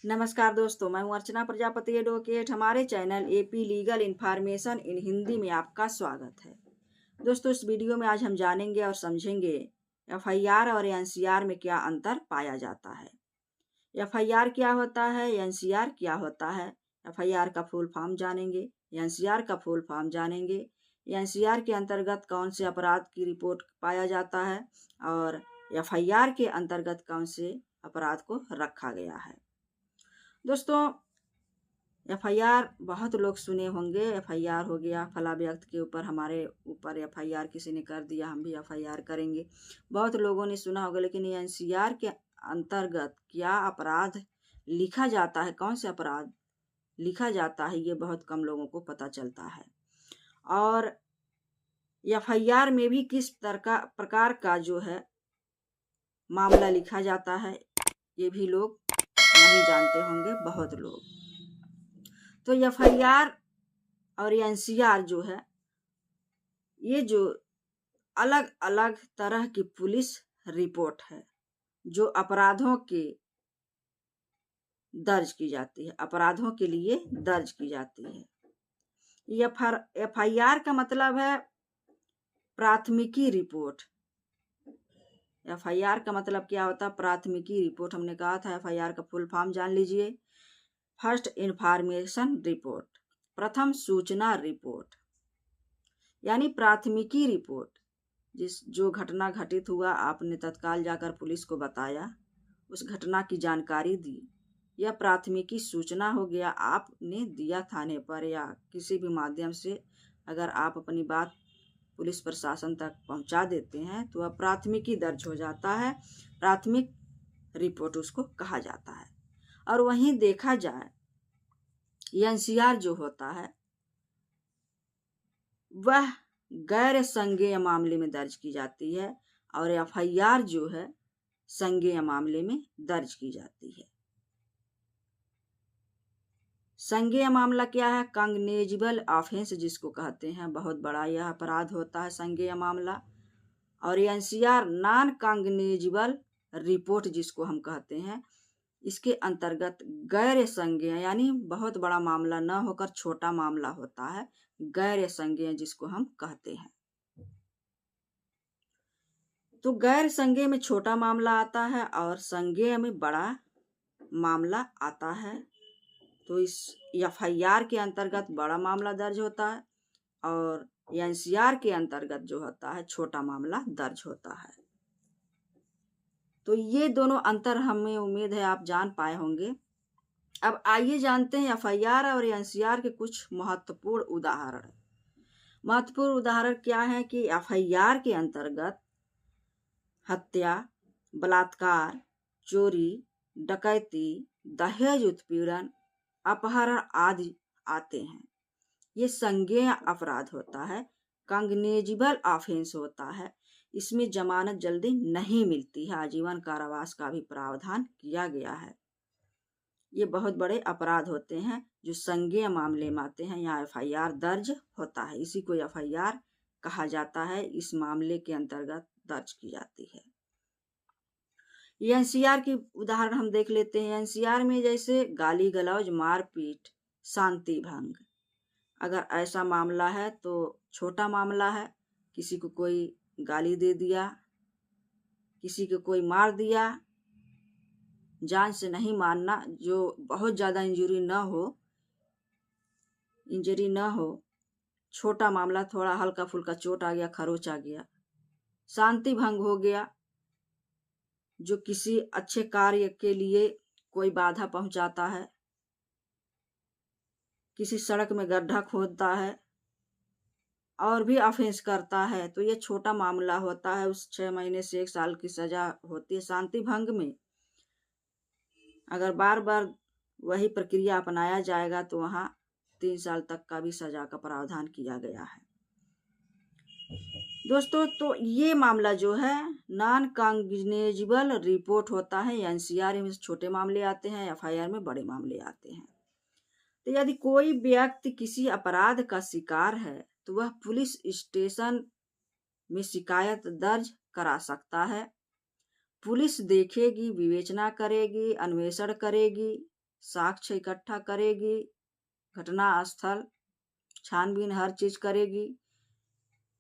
नमस्कार दोस्तों, मैं हूं अर्चना प्रजापति एडवोकेट। हमारे channel AP legal information in Hindi में आपका स्वागत है। दोस्तों, इस वीडियो में आज हम जानेंगे और समझेंगे एफआईआर और एनसीआर में क्या अंतर पाया जाता है। एफआईआर क्या होता है, एनसीआर क्या होता है। एफआईआर का फुल फॉर्म जानेंगे, एनसीआर का फुल फॉर्म जानेंगे, एनसीआर के अंतर्गत कौन से अपराध की रिपोर्ट पाया जाता है और एफआईआर के अंतर्गत कौन से अपराध को रखा गया है। दोस्तों, एफआईआर बहुत लोग सुने होंगे। एफआईआर हो गया, फला व्यक्ति के ऊपर, हमारे ऊपर एफआईआर किसी ने कर दिया, हम भी एफआईआर करेंगे। बहुत लोगों ने सुना होगा, लेकिन एनसीआर के अंतर्गत क्या अपराध लिखा जाता है, कौन से अपराध लिखा जाता है, ये बहुत कम लोगों को पता चलता है। और एफआईआर में भी किस प्रकार का जो है मामला लिखा जाता है, ये भी लोग नहीं जानते होंगे बहुत लोग। तो एफआईआर और एनसीआर जो है, ये जो अलग अलग तरह की पुलिस रिपोर्ट है जो अपराधों के दर्ज की जाती है, अपराधों के लिए दर्ज की जाती है। एफआईआर का मतलब है प्राथमिकी रिपोर्ट। एफआईआर का मतलब क्या होता है? प्राथमिकी रिपोर्ट। हमने कहा था एफआईआर का फुल फॉर्म जान लीजिए। फर्स्ट इंफॉर्मेशन रिपोर्ट, प्रथम सूचना रिपोर्ट, यानी प्राथमिकी रिपोर्ट। जो घटना घटित हुआ, आपने तत्काल जाकर पुलिस को बताया, उस घटना की जानकारी दी, यह प्राथमिकी सूचना हो गया। आपने दिया थाने पर या किसी भी माध्यम से अगर आप अपनी बात पुलिस प्रशासन तक पहुंचा देते हैं तो वह प्राथमिकी दर्ज हो जाता है, प्राथमिक रिपोर्ट उसको कहा जाता है। और वहीं देखा जाए, एनसीआर जो होता है वह गैर संज्ञेय मामले में दर्ज की जाती है और एफआईआर जो है संज्ञेय मामले में दर्ज की जाती है। संज्ञेय मामला क्या है? कॉग्निजेबल ऑफेंस जिसको कहते हैं, बहुत बड़ा यह अपराध होता है संज्ञेय मामला। और एनसीआर नॉन कॉग्निजेबल रिपोर्ट जिसको हम कहते हैं, इसके अंतर्गत गैर संज्ञेय, यानी बहुत बड़ा मामला न होकर छोटा मामला होता है, गैर संज्ञेय जिसको हम कहते हैं। तो गैर संज्ञेय में छोटा मामला आता है और संज्ञेय में बड़ा मामला आता है। तो इस एफआईआर के अंतर्गत बड़ा मामला दर्ज होता है और एनसीआर के अंतर्गत जो होता है छोटा मामला दर्ज होता है। तो ये दोनों अंतर हमें उम्मीद है आप जान पाए होंगे। अब आइए जानते हैं एफआईआर और एनसीआर के कुछ महत्वपूर्ण उदाहरण। महत्वपूर्ण उदाहरण क्या है कि एफआईआर के अंतर्गत हत्या, बलात्कार, चोरी, डकैती, दहेज उत्पीड़न, अपहरण आदि आते हैं। ये संज्ञेय अपराध होता है, कॉग्निजेबल ऑफेंस होता है। इसमें जमानत जल्दी नहीं मिलती है, आजीवन कारावास का भी प्रावधान किया गया है। ये बहुत बड़े अपराध होते हैं जो संज्ञेय मामले में आते हैं, यहाँ एफआईआर दर्ज होता है, इसी को एफआईआर कहा जाता है, इस मामले के अंतर्गत दर्ज की जाती है। एनसीआर की उदाहरण हम देख लेते हैं। एनसीआर में जैसे गाली गलौज, मारपीट, शांति भंग, अगर ऐसा मामला है तो छोटा मामला है। किसी को कोई गाली दे दिया, किसी को कोई मार दिया, जान से नहीं मारना, जो बहुत ज़्यादा इंजरी न हो, छोटा मामला, थोड़ा हल्का फुल्का चोट आ गया, खरोच आ गया। शांति भंग हो गया, जो किसी अच्छे कार्य के लिए कोई बाधा पहुंचाता है, किसी सड़क में गड्ढा खोदता है और भी ऑफेंस करता है, तो ये छोटा मामला होता है। उस 6 महीने से 1 साल की सजा होती है। शांति भंग में अगर बार बार वही प्रक्रिया अपनाया जाएगा तो वहाँ 3 साल तक का भी सजा का प्रावधान किया गया है। दोस्तों, तो ये मामला जो है नॉन कॉग्निजेबल रिपोर्ट होता है। एनसीआर में छोटे मामले आते हैं, एफआईआर में बड़े मामले आते हैं। तो यदि कोई व्यक्ति किसी अपराध का शिकार है तो वह पुलिस स्टेशन में शिकायत दर्ज करा सकता है। पुलिस देखेगी, विवेचना करेगी, अन्वेषण करेगी, साक्ष्य इकट्ठा करेगी, घटना स्थल छानबीन हर चीज करेगी।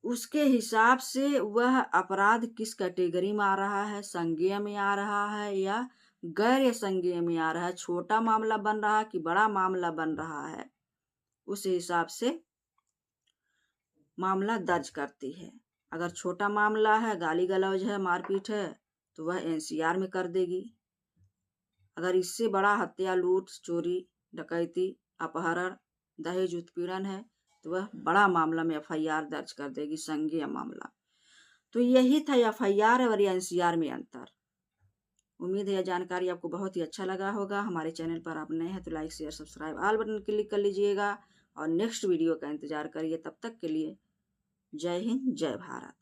उसके हिसाब से वह अपराध किस कैटेगरी में आ रहा है, संज्ञेय में आ रहा है या गैर संज्ञेय में आ रहा है, छोटा मामला बन रहा है कि बड़ा मामला बन रहा है, उस हिसाब से मामला दर्ज करती है। अगर छोटा मामला है, गाली गलौज है, मारपीट है, तो वह एनसीआर में कर देगी। अगर इससे बड़ा हत्या, लूट, चोरी, डकैती, अपहरण, दहेज उत्पीड़न है, तो वह बड़ा मामला में एफआईआर दर्ज कर देगी, संज्ञेय मामला। तो यही था एफआईआर और एनसीआर में अंतर। उम्मीद है यह जानकारी आपको बहुत ही अच्छा लगा होगा। हमारे चैनल पर आप नए हैं तो like share subscribe all button click कर लीजिएगा और नेक्स्ट वीडियो का इंतजार करिए। तब तक के लिए जय हिंद, जय भारत।